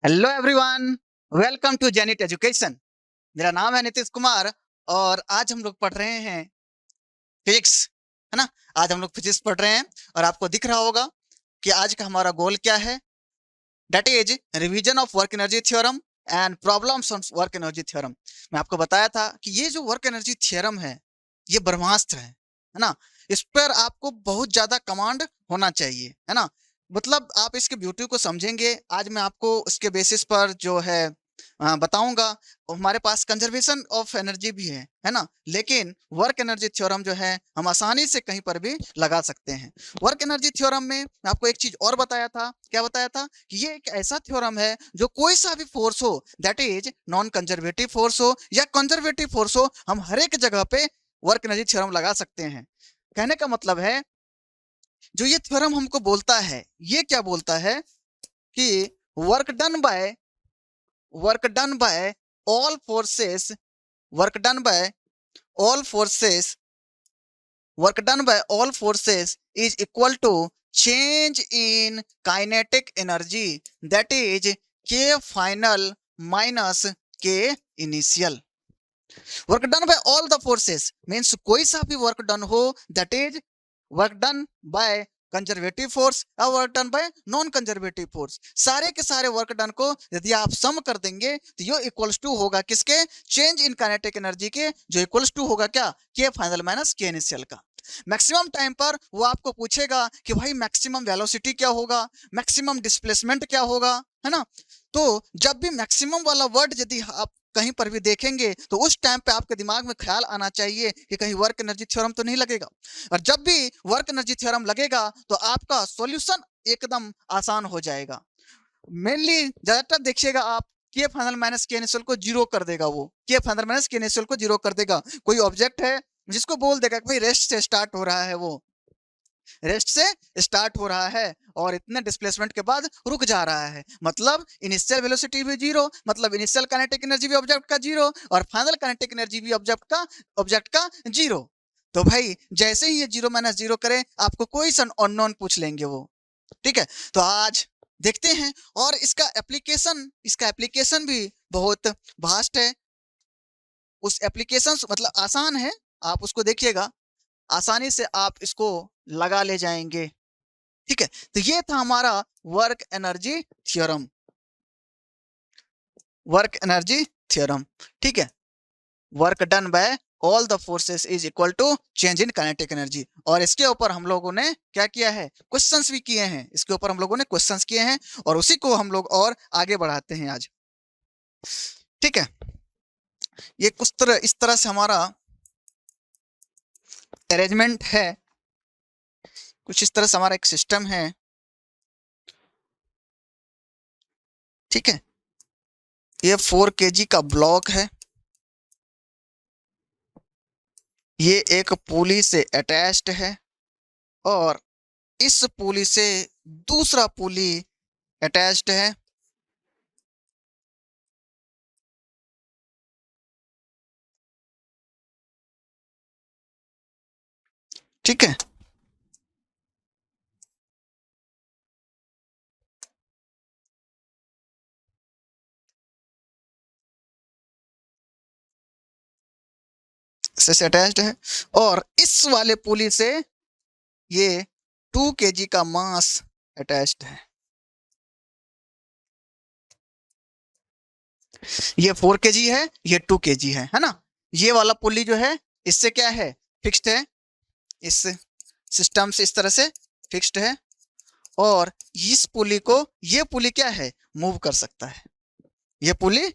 Hello everyone, welcome to जेनिट education. मेरा नाम है नीतीश कुमार और आज हम लोग पढ़ रहे हैं फिजिक्स, है ना। आज हम लोग फिजिक्स पढ़ रहे हैं और आपको दिख रहा होगा कि आज का हमारा गोल क्या है। That is revision of work energy theorem and problems on work energy theorem. मैं आपको बताया था कि ये जो वर्क एनर्जी थ्योरम है ये ब्रह्मास्त्र है ना। इस पर आपको बहुत ज्यादा कमांड होना चाहिए, है ना। मतलब आप इसके ब्यूटी को समझेंगे। आज मैं आपको उसके बेसिस पर जो है बताऊंगा। हमारे पास कंजर्वेशन ऑफ एनर्जी भी है ना। लेकिन वर्क एनर्जी थ्योरम जो है हम आसानी से कहीं पर भी लगा सकते हैं। वर्क एनर्जी थ्योरम में मैं आपको एक चीज और बताया था। क्या बताया था कि ये एक ऐसा थ्योरम है जो कोई सा भी फोर्स हो, that is non conservative force हो या कंजर्वेटिव फोर्स हो, हम हर एक जगह पे वर्क एनर्जी थ्योरम लगा सकते हैं। कहने का मतलब है जो ये थ्योरम हमको बोलता है, ये क्या बोलता है कि work done by work done by all forces work done bye all forces work done by all forces is equal to change in kinetic energy, that is k final minus k initial। Work done by all the forces means कोई सा भी work done हो, that is work done by conservative force या work done by non conservative force. सारे के सारे work done को यदि आप सम कर देंगे तो ये इक्वल्स टू होगा किसके? चेंज इन काइनेटिक एनर्जी के, जो इक्वल्स टू होगा क्या? के फाइनल माइनस के इनिशियल का। मैक्सिमम टाइम पर वो आपको पूछेगा कि भाई मैक्सिमम वेलोसिटी क्या होगा, मैक्सिमम डिस्प्लेसमेंट क्या होगा, है ना। तो जब भी मैक्सिमम वाला वर्ड यदि आप कहीं पर भी देखेंगे तो उस टाइम पे आपके दिमाग में ख्याल आना चाहिए कि कहीं वर्क एनर्जी थ्योरम तो नहीं लगेगा। और जब भी वर्क एनर्जी थ्योरम लगेगा तो आपका सॉल्यूशन एकदम आसान हो जाएगा। मेनली ज्यादातर देखिएगा आप, के फाइनल माइनस के इनिशियल को जीरो कर देगा। वो के फाइनल माइनस के इनिशियल को जीरो कर देगा। कोई ऑब्जेक्ट है जिसको बोल देगा कि भाई रेस्ट से स्टार्ट हो रहा है, वो रेस्ट से स्टार्ट हो रहा है और इतने डिस्प्लेसमेंट के बाद रुक जा रहा है, मतलब इनिशियल वेलोसिटी भी जीरो, मतलब इनिशियल काइनेटिक एनर्जी भी ऑब्जेक्ट का जीरो और फाइनल काइनेटिक एनर्जी भी ऑब्जेक्ट का जीरो। तो भाई जैसे ही ये जीरो माइनस जीरो करे आपको कोई सन अननोन पूछ लेंगे वो। ठीक है, तो आज देखते हैं। और इसका एप्लीकेशन भी बहुत वास्ट है। उस एप्लीकेशन मतलब आसान है, आप उसको देखिएगा, आसानी से आप इसको लगा ले जाएंगे। ठीक है, तो ये था हमारा work energy theorem. Work energy theorem, ठीक है। Work done by all the forces is equal to change in kinetic energy. और इसके ऊपर हम लोगों ने क्या किया है? क्वेश्चंस भी किए हैं। इसके ऊपर हम लोगों ने क्वेश्चंस किए हैं और उसी को हम लोग और आगे बढ़ाते हैं आज। ठीक है, ये कुछ तरह इस तरह से हमारा अरेंजमेंट है, कुछ इस तरह से हमारा एक सिस्टम है। ठीक है, ये 4 kg का ब्लॉक है, ये एक पुली से अटैच्ड है और इस पुली से दूसरा पुली अटैच्ड है। ठीक है, से अटैच्ड है और इस वाले पुली से ये 2 kg का मास अटैच्ड है। ये 4 kg है, ये 2 kg है ना। ये वाला पुली जो है इससे क्या है? फिक्स्ड है, इस सिस्टम से इस तरह से फिक्स्ड है। और इस पुली को, ये पुली क्या है? मूव कर सकता है। ये पुली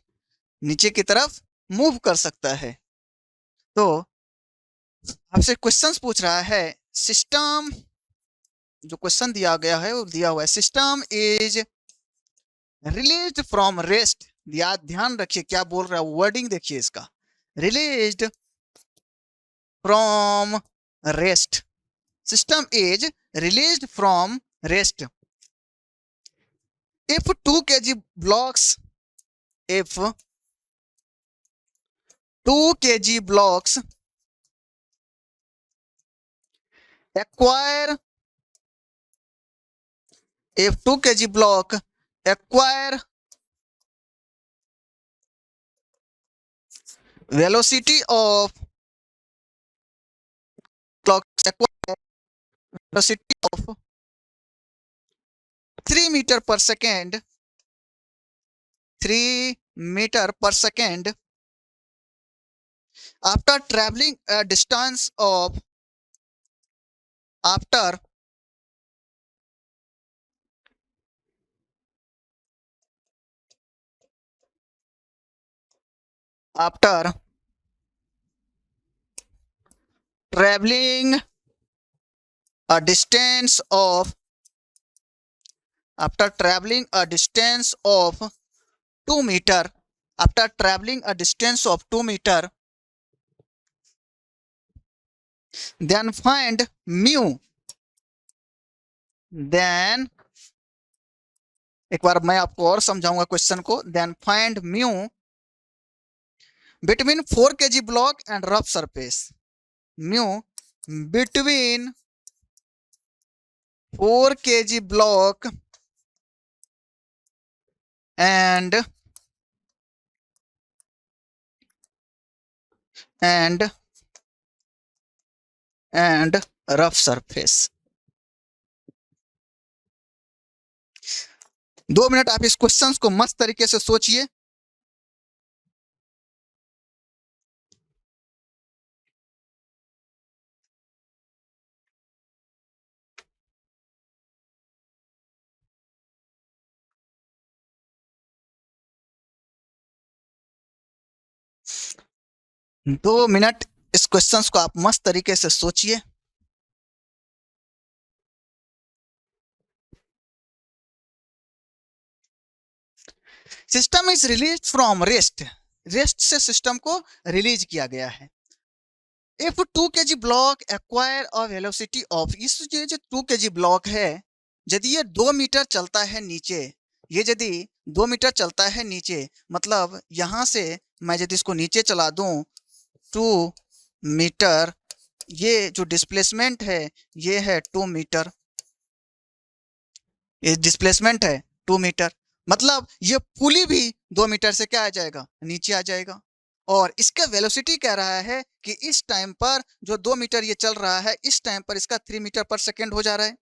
नीचे की तरफ मूव कर सकता है। तो आपसे क्वेश्चंस पूछ रहा है, सिस्टम, जो क्वेश्चन दिया गया है वो दिया हुआ है, system is released from rest. ध्यान रखिए क्या बोल रहा है, वर्डिंग देखिए इसका, released from rest. System is released from rest if 2 kg blocks, if 2 kg blocks acquire, if 2 kg block acquire velocity of clock velocity of 3 meter per second, 3 meter per second after traveling a distance of after after traveling a distance of after traveling a distance of 2 meter after traveling a distance of 2 meter, then find mu, then एक बार मैं आपको और समझाऊंगा question को, then find mu between 4 kg block and rough surface, mu between 4 kg block and rough surface। 2 minute आप इस question को मस्त तरीके से सोचिए। दो मिनट इस क्वेश्चन को आप मस्त तरीके से सोचिए। System is release from rest, rest से सिस्टम को रिलीज किया गया है। If 2 kg block acquire a velocity of, इस जो 2 kg ब्लॉक है, यदि ये 2 मीटर चलता है नीचे, ये यदि 2 मीटर चलता है नीचे, मतलब यहां से मैं यदि इसको नीचे चला दूं 2 मीटर, ये जो डिस्प्लेसमेंट है ये है 2 मीटर, ये डिस्प्लेसमेंट है 2 मीटर, मतलब ये पुली भी 2 मीटर से क्या आ जाएगा, नीचे आ जाएगा। और इसका वेलोसिटी कह रहा है कि इस टाइम पर जो 2 मीटर ये चल रहा है, इस टाइम पर इसका 3 मीटर पर सेकेंड हो जा रहा है,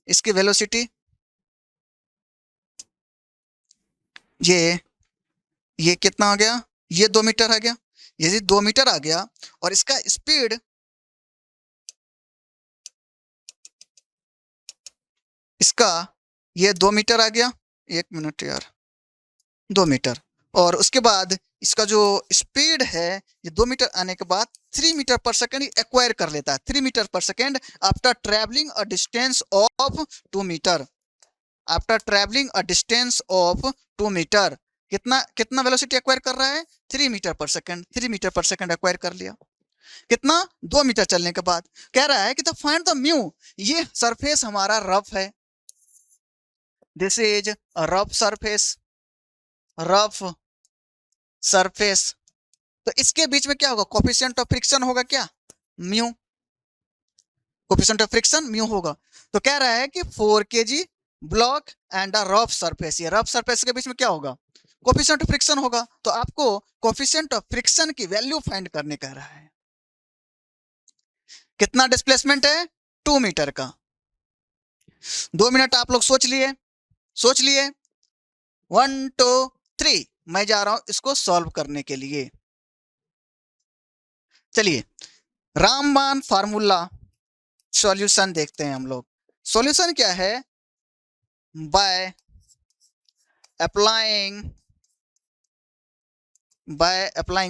इसकी वेलोसिटी। ये कितना आ गया, ये 2 मीटर आ गया, यदि 2 मीटर आ गया और इसका स्पीड इसका ये 2 मीटर आ गया, 1 मिनट यार, 2 मीटर, और उसके बाद इसका जो स्पीड है ये 2 मीटर आने के बाद 3 मीटर पर सेकेंड एक्वायर कर लेता है, 3 मीटर पर second after travelling a distance of 2 metre, after travelling a distance of 2 metre कितना कितना वेलोसिटी एक्वायर कर रहा है, 3 मीटर पर सेकेंड, 3 मीटर पर सेकेंड एक्वायर कर लिया। कितना, 2 मीटर चलने के बाद। कह रहा है कि द फाइंड द म्यू, ये सरफेस हमारा रफ है, this is a rough surface, rough surface, तो इसके बीच में क्या होगा, कोफिशिएंट ऑफ फ्रिक्शन होगा, क्या, mu, coefficient of friction mu होगा। तो कह रहा है कि 4 kg block and a rough surface, ये रफ सरफेस के बीच में क्या होगा, कोफिशिएंट ऑफ फ्रिक्शन होगा। तो आपको कोफिशिएंट ऑफ फ्रिक्शन की वैल्यू फाइंड करने कह रहा है। कितना डिस्प्लेसमेंट है, 2 मीटर का। 2 मिनट आप लोग सोच लिए, सोच लिए, 1 2 3, मैं जा रहा हूं इसको सॉल्व करने के लिए। चलिए रामबाण फार्मूला सॉल्यूशन देखते हैं हम लोग। सॉल्यूशन क्या है, बाय अप्लाइंग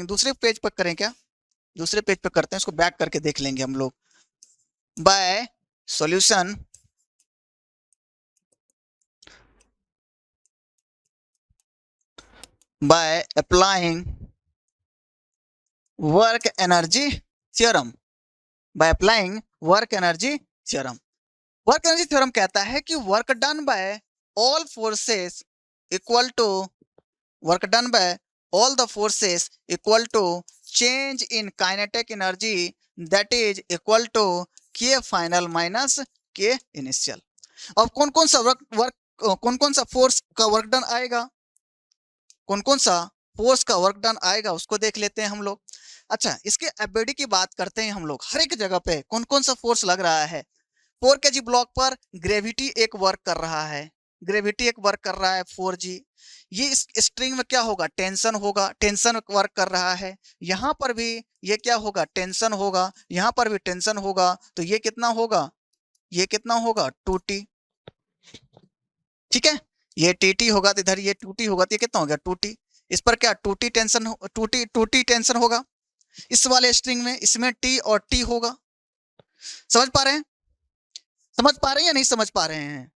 दूसरे पेज पर करें क्या, दूसरे पेज पर करते हैं, इसको बैक करके देख लेंगे हम लोग। By solution by applying work energy theorem, by applying work energy theorem। Work energy theorem कहता है कि work done by all forces equal to, work done by all the forces equal to change in kinetic energy that is equal to K final minus K initial. अब कौन कौन सा work कौन कौन सा फोर्स का वर्क डन आएगा, कौन कौन सा फोर्स का वर्क डन आएगा उसको देख लेते हैं हम लोग। अच्छा, इसके एबिलिटी की बात करते हैं हम लोग। हर एक जगह पे कौन कौन सा फोर्स लग रहा है। 4 kg ब्लॉक पर ग्रेविटी एक वर्क कर रहा है, ग्रेविटी एक वर्क कर रहा है 4g। ये इस स्ट्रिंग में क्या होगा, टेंशन होगा, टेंशन वर्क कर रहा है। यहाँ पर भी ये क्या होगा, टेंशन होगा, यहाँ पर भी टेंशन होगा, तो ये कितना होगा, ये कितना होगा 2t। ठीक है, ये tt होगा तो इधर ये 2t होगा, तो ये कितना हो गया 2t। इस पर क्या 2t टेंशन, 2t टेंशन होगा। इस वाले स्ट्रिंग में इसमें t और t होगा। समझ पा रहे हैं, समझ पा रहे हैं या नहीं समझ पा रहे हैं।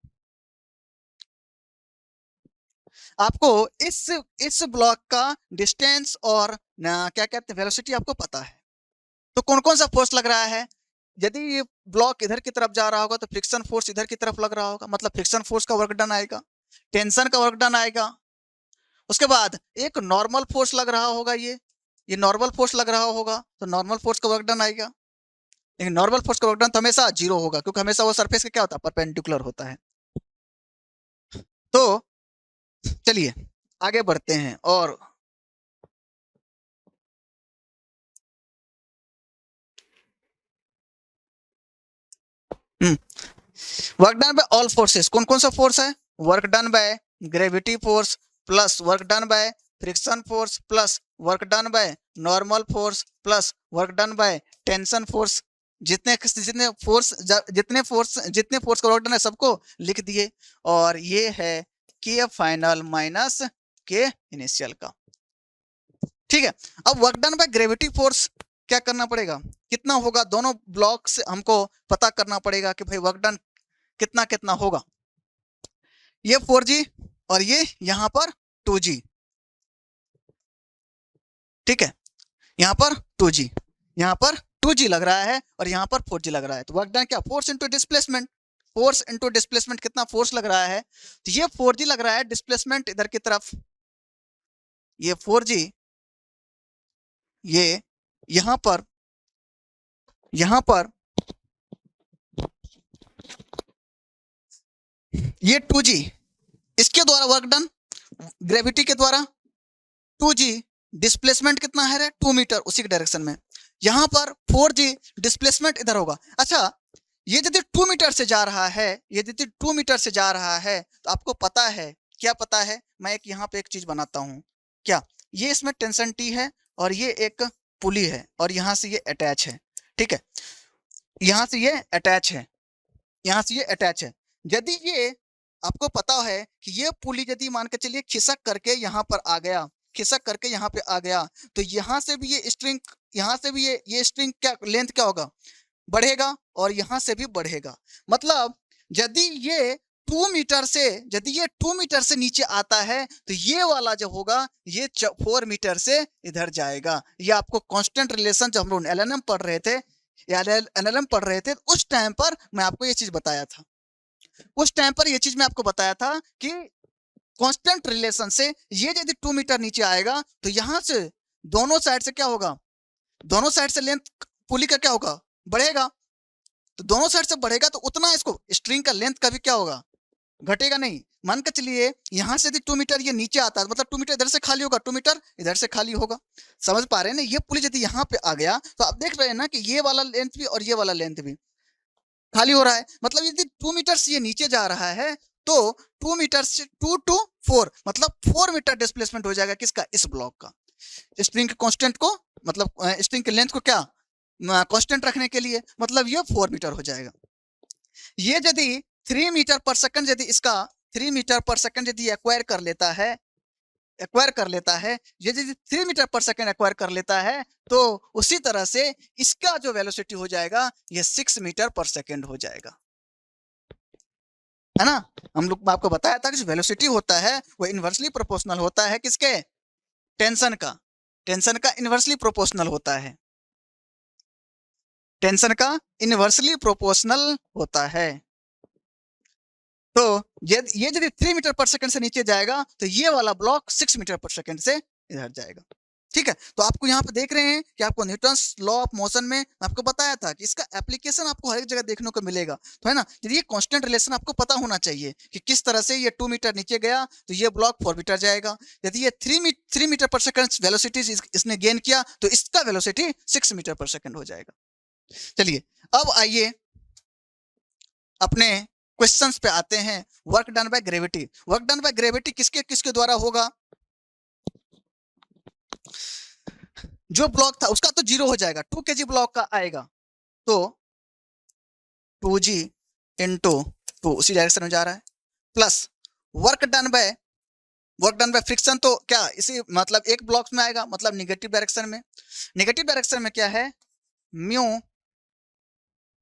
आपको इस ब्लॉक का डिस्टेंस और क्या कहते हैं वेलोसिटी आपको पता है, तो कौन कौन सा फोर्स लग रहा है। यदि ये ब्लॉक इधर की तरफ जा रहा होगा तो फ्रिक्शन फोर्स इधर की तरफ लग रहा होगा, मतलब फ्रिक्शन फोर्स का वर्क डन आएगा, टेंशन का वर्क डन आएगा। उसके बाद एक नॉर्मल फोर्स लग रहा होगा, ये नॉर्मल फोर्स लग रहा होगा, तो नॉर्मल फोर्स का वर्क डन आएगा। लेकिन नॉर्मल फोर्स का वर्क डन तो हमेशा 0 होगा, क्योंकि हमेशा वो सरफेस का क्या होता है, परपेंडिकुलर होता है। तो चलिए आगे बढ़ते हैं। और work done by all forces, कौन कौन सा फोर्स है, work done by gravity force plus work done by friction force plus work done by normal force plus work done by tension force. जितने जितने फोर्स का वर्क डन है सबको लिख दिए। और ये है के फाइनल माइनस के इनिशियल का। ठीक है, अब work done by gravity force क्या करना पड़ेगा, कितना होगा, दोनों ब्लॉक से हमको पता करना पड़ेगा कि भाई वर्क डन कितना कितना होगा। ये 4g और ये यहां पर 2g। ठीक है, यहां पर 2g, यहां पर 2g लग रहा है और यहां पर 4g लग रहा है। तो वर्क डन क्या, force into displacement, force into displacement, कितना फोर्स लग रहा है, तो ये 4g लग रहा है, डिस्प्लेसमेंट इधर की तरफ, ये 4g, ये यहां पर ये 2g, इसके द्वारा वर्क डन ग्रेविटी के द्वारा 2g, डिस्प्लेसमेंट कितना है रे 2 मीटर उसी के डायरेक्शन में। यहां पर 4g डिस्प्लेसमेंट इधर होगा। अच्छा, ये यदि 2 मीटर से जा रहा है, ये यदि 2 मीटर से जा रहा है तो आपको पता है, क्या पता है, मैं एक यहाँ पे एक चीज बनाता हूँ। क्या, ये इसमें टेंशन टी है और ये एक पुली है और यहाँ से ये अटैच है। ठीक है, यहाँ से ये अटैच है, यहाँ से ये अटैच है। यदि ये आपको पता है कि ये पुली यदि मान के चलिए खिसक करके यहाँ पर आ गया, खिसक करके यहाँ पे आ गया, तो यहाँ से भी ये स्ट्रिंग, यहाँ से भी ये स्ट्रिंग क्या लेंथ क्या होगा, बढ़ेगा और यहाँ से भी बढ़ेगा। मतलब यदि ये 2 मीटर से, यदि ये 2 मीटर से नीचे आता है तो ये वाला जो होगा ये 4 मीटर से इधर जाएगा। ये आपको कांस्टेंट रिलेशन जब हम लोग एलएनएम पढ़ रहे थे या एलएनएम पढ़ रहे थे उस टाइम पर मैं आपको ये चीज बताया था, उस टाइम पर ये चीज मैं आपको बताया था कि कांस्टेंट रिलेशन से ये यदि 2 मीटर नीचे आएगा तो यहाँ से दोनों साइड से क्या होगा, दोनों साइड से लेंथ पुली का क्या होगा, बढ़ेगा। तो दोनों साइड से बढ़ेगा तो उतना इसको स्ट्रिंग का लेंथ का भी क्या होगा, घटेगा नहीं। मान के चलिए यहाँ से यदि 2 मीटर ये नीचे आता है, मतलब 2 मीटर इधर से खाली होगा, 2 मीटर इधर से खाली होगा। समझ पा रहे हैं ना, ये पुली यदि यहाँ पे आ गया तो आप देख रहे हैं ना कि ये वाला लेंथ भी और ये वाला लेंथ भी खाली हो रहा है। मतलब यदि 2 मीटर से ये नीचे जा रहा है तो 2 मीटर से 2 to 4 मतलब 4 मीटर डिस्प्लेसमेंट हो जाएगा किसका, इस ब्लॉक का। स्ट्रिंग के कांस्टेंट को, मतलब स्ट्रिंग के लेंथ को क्या कांस्टेंट रखने के लिए, मतलब ये 4 मीटर हो जाएगा। ये यदि 3 मीटर पर सेकंड, यदि इसका 3 मीटर पर सेकंड यदि एक्वायर कर लेता है, एक्वायर कर लेता है, ये यदि 3 मीटर पर सेकंड एक्वायर कर लेता है तो उसी तरह से इसका जो वेलोसिटी हो जाएगा ये 6 मीटर पर सेकंड हो जाएगा, है ना। हम लोग आपको बताया था कि जो वेलोसिटी होता है वो इनवर्सली प्रोपोर्शनल होता है किसके, टेंशन का, टेंशन का इनवर्सली प्रोपोर्शनल होता है, टेंशन का इनवर्सली प्रोपोर्शनल होता है। तो ये यदि 3 मीटर पर सेकंड से नीचे जाएगा तो ये वाला ब्लॉक 6 मीटर पर सेकंड से इधर जाएगा। ठीक है, तो आपको यहाँ पे देख रहे हैं कि आपको न्यूटन्स लॉ ऑफ मोशन में आपको बताया था कि इसका एप्लीकेशन आपको हर एक जगह देखने को मिलेगा, तो है ना। यदि ये कांस्टेंट रिलेशन आपको पता होना चाहिए कि किस तरह से ये 2 मीटर नीचे गया तो ये ब्लॉक 4 मीटर जाएगा। यदि ये 3 मीटर पर सेकंड वेलोसिटी इसने गेन किया तो इसका वेलोसिटी 6 मीटर पर सेकंड हो जाएगा। चलिए अब आइए अपने क्वेश्चंस पे आते हैं। Work done by gravity, work done by gravity किसके किसके द्वारा होगा? जो ब्लॉक था उसका तो 0 हो जाएगा, 2 kg ब्लॉक का आएगा तो 2g इंटू 2 उसी डायरेक्शन में जा रहा है, plus work done by friction, तो क्या इसी मतलब एक ब्लॉक में आएगा, मतलब निगेटिव डायरेक्शन में। निगेटिव डायरेक्शन में क्या है? म्यू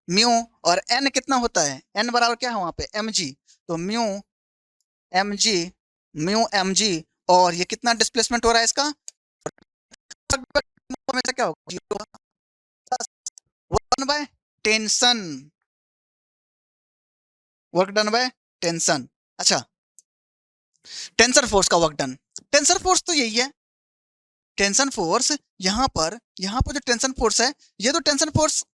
म्यू और एन कितना होता है? एन बराबर क्या है वहां पे? mg, तो म्यू mg और ये कितना डिस्प्लेसमेंट हो रहा है इसका? हमेशा क्या होगा? 0 plus 1 by tension, work done by tension. अच्छा, टेंसर फोर्स का वर्क डन, टेंसर फोर्स तो यही है, टेंशन फोर्स यहाँ पर जो टेंशन फोर्स है, ये तो टेंशन फोर्स,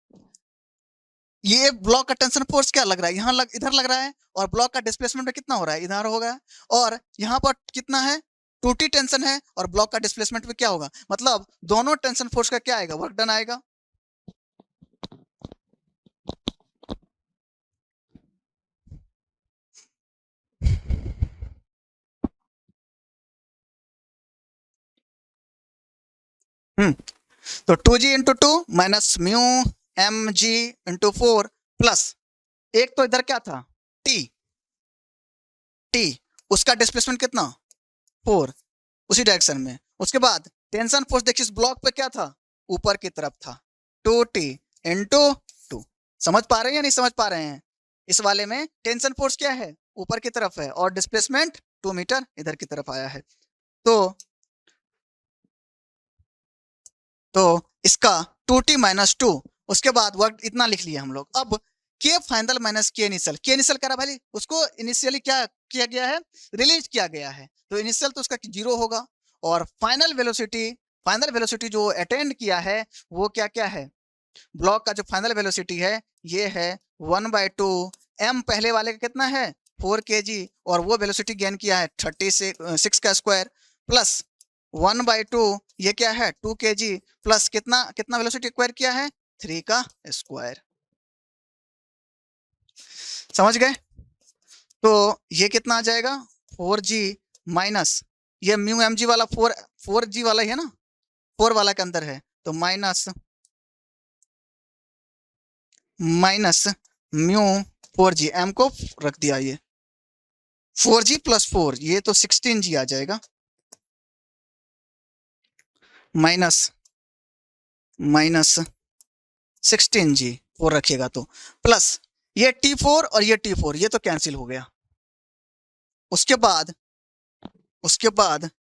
ये ब्लॉक का टेंशन फोर्स क्या लग रहा है? यहाँ इधर लग रहा है, और ब्लॉक का डिस्प्लेसमेंट कितना हो रहा है? इधर होगा, और यहाँ पर कितना है? 2t टेंशन है, और ब्लॉक का डिस्प्लेसमेंट भी क्या होगा? मतलब दोनों टेंशन फोर्स का क्या आएगा? वर्क डन आएगा। तो 2g into 2 minus mu mg into 4 plus एक तो इधर क्या था? t उसका डिस्प्लेसमेंट कितना? 4 उसी डायरेक्शन में। उसके बाद टेंशन फोर्स देखिए इस ब्लॉक पे क्या था? ऊपर की तरफ था, 2t इंटू 2। समझ पा रहे हैं या नहीं समझ पा रहे हैं? इस वाले में टेंशन फोर्स क्या है? ऊपर की तरफ है, और डिस्प्लेसमेंट 2 मीटर इधर की तरफ आया है। तो इसका 2t माइनस 2, उसके बाद वर्क इतना लिख लिया हम लोग। अब के फाइनल माइनस के इनिशियल, के इनिशियल करा भाई, उसको इनिशियली क्या किया गया है? रिलीज किया गया है, तो इनिशियल तो उसका 0 होगा। और फाइनल वेलोसिटी जो अटेंड किया है वो क्या क्या है? ब्लॉक का जो फाइनल वेलोसिटी है ये है 1/2 m, पहले वाले का कितना है? 4 kg, और वो वेलोसिटी गेन किया है 36 का स्क्वायर, प्लस 1/2 ये क्या है? 2 kg, प्लस कितना कितना वेलोसिटी एक्वायर किया है? 3 का स्क्वायर। समझ गए? तो ये कितना आ जाएगा? 4g माइनस ये म्यू mg वाला 4g वाला ही है ना, 4 वाला के अंदर है, तो माइनस म्यू 4g, m को रख दिया, ये 4g प्लस 4 ये तो 16g आ जाएगा, माइनस 16g 4 रखिएगा तो, प्लस ये t4 और ये t4 ये तो कैंसिल हो गया। उसके बाद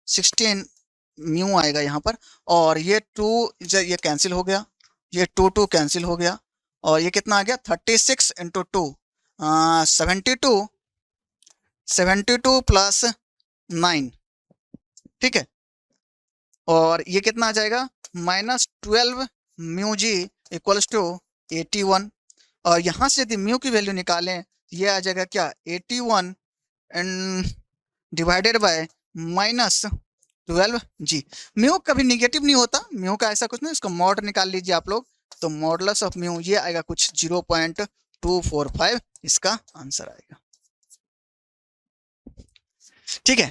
16 म्यू आएगा यहाँ पर, और ये 2 ये कैंसिल हो गया, ये 2 कैंसिल हो गया, और ये कितना आ गया? 36 इंटू 2 72 प्लस 9, ठीक है। और ये कितना आ जाएगा? -12 म्यू जी इक्वल्स टू 81, और यहाँ से यदि म्यू की वैल्यू निकालें ये आ जाएगा क्या? 81 डिवाइडेड बाय -12g। म्यू कभी निगेटिव नहीं होता, म्यू का ऐसा कुछ नहीं, इसका मॉड निकाल लीजिए आप लोग, तो मॉडुलस ऑफ म्यू ये आएगा कुछ 0.245, इसका आंसर आएगा। ठीक है,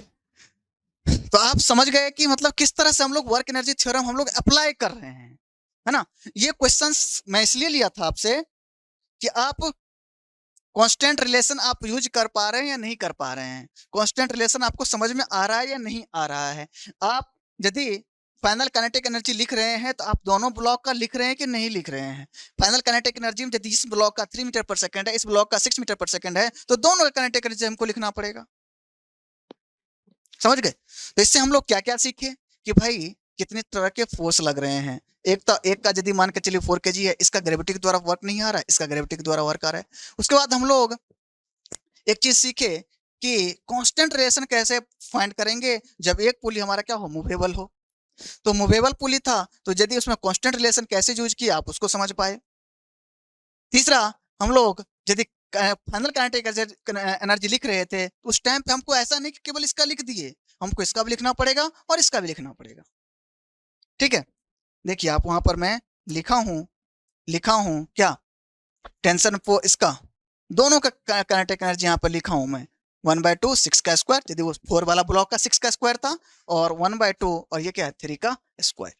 तो आप समझ गए कि मतलब किस तरह से हम लोग वर्क एनर्जी थ्योरम हम लोग अप्लाई कर रहे हैं, है ना। ये क्वेश्चंस मैं इसलिए लिया था आपसे कि आप कांस्टेंट रिलेशन आप यूज कर पा रहे हैं या नहीं कर पा रहे हैं, कांस्टेंट रिलेशन आपको समझ में आ रहा है या नहीं आ रहा है। आप यदि फाइनल काइनेटिक एनर्जी लिख रहे हैं तो आप दोनों ब्लॉक का लिख रहे हैं कि नहीं लिख रहे हैं। फाइनल काइनेटिक एनर्जी में यदि इस ब्लॉक का 3 मीटर पर सेकंड है, इस ब्लॉक का 6 मीटर पर सेकंड है, तो दोनों का काइनेटिक एनर्जी हमको लिखना पड़ेगा। समझ गए? तो इससे हम लोग क्या क्या सीखे कि भाई कितने तरह के फोर्स लग रहे हैं। एक का यदि मान के चलिए 4 kg है, इसका ग्रेविटी के द्वारा वर्क नहीं आ रहा है, इसका ग्रेविटी के द्वारा वर्क आ रहा है। उसके बाद हम लोग एक चीज सीखे कि कांस्टेंट रिलेशन कैसे फाइंड करेंगे जब एक पुली हमारा क्या हो? मूवेबल हो। तो मूवेबल पुली था, तो यदि उसमें कांस्टेंट रिलेशन कैसे यूज किया आप उसको समझ पाए। तीसरा, हम लोग यदि फाइनल काइनेटिक एनर्जी लिख रहे थे तो उस टाइम पे हमको ऐसा नहीं कि केवल इसका लिख दिए, हमको इसका भी लिखना पड़ेगा और इसका भी लिखना पड़ेगा। ठीक है, देखिए आप वहां पर मैं लिखा हूं क्या, टेंशन फो इसका दोनों का काइनेटिक एनर्जी यहाँ पर लिखा हूं मैं 1/2 6 का स्क्वायर, यदि वो 4 वाला ब्लॉक का 6 का स्क्वायर था, और 1/2 और ये क्या है 3 का स्क्वायर।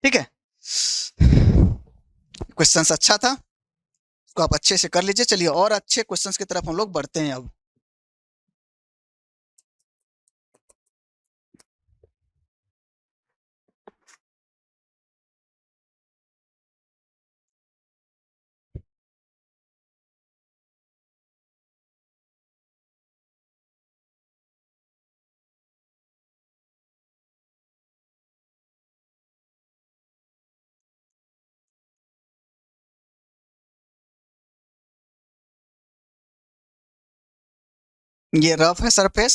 ठीक है, क्वेश्चन अच्छा था, इसको आप अच्छे से कर लीजिए। चलिए और अच्छे क्वेश्चंस की तरफ हम लोग बढ़ते हैं अब। ये रफ है सरफेस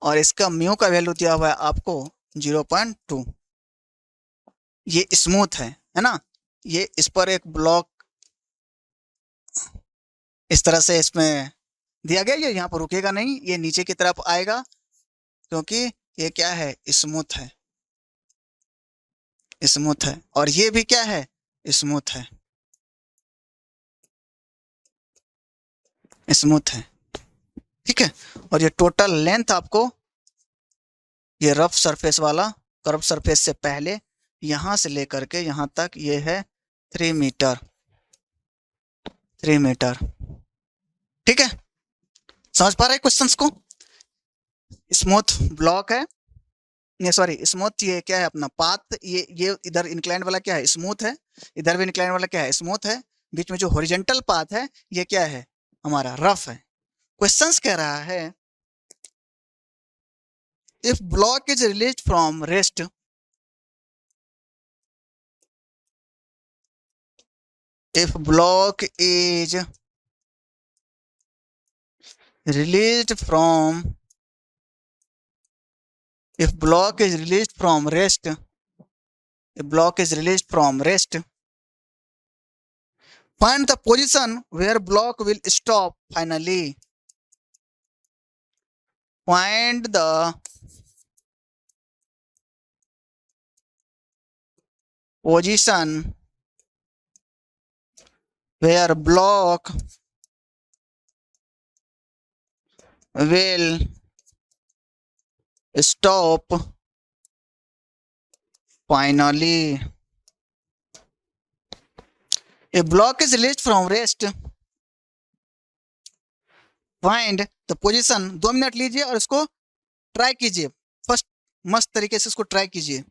और इसका म्यू का वैल्यू दिया हुआ है आपको 0.2। ये स्मूथ है ना, ये इस पर एक ब्लॉक इस तरह से इसमें दिया गया, ये यहाँ पर रुकेगा नहीं, ये नीचे की तरफ आएगा क्योंकि ये क्या है स्मूथ है, स्मूथ है, और ये भी क्या है स्मूथ है, स्मूथ है। ठीक है, और ये टोटल लेंथ आपको ये रफ सरफेस वाला कर्व सरफेस से पहले यहां से लेकर के यहां तक ये है 3 मीटर, 3 मीटर। ठीक है, समझ पा रहे हैं क्वेश्चंस को। स्मूथ ब्लॉक है, ये सॉरी स्मूथ, ये क्या है अपना पाथ, ये इधर इंक्लाइंड वाला क्या है स्मूथ है, इधर भी इंक्लाइंड वाला क्या है स्मूथ है, बीच में जो हॉरिजॉन्टल पाथ है ये क्या है हमारा रफ है। क्वेश्चंस कह रहा है if block is released from rest, if block is released from if block is released from rest, if block is released from rest, find the position where block will stop finally, find the position where block will stop finally. If block is released from rest, find the position, 2 minute लीजिए और इसको try कीजिए, first मस्त तरीके से इसको try कीजिए।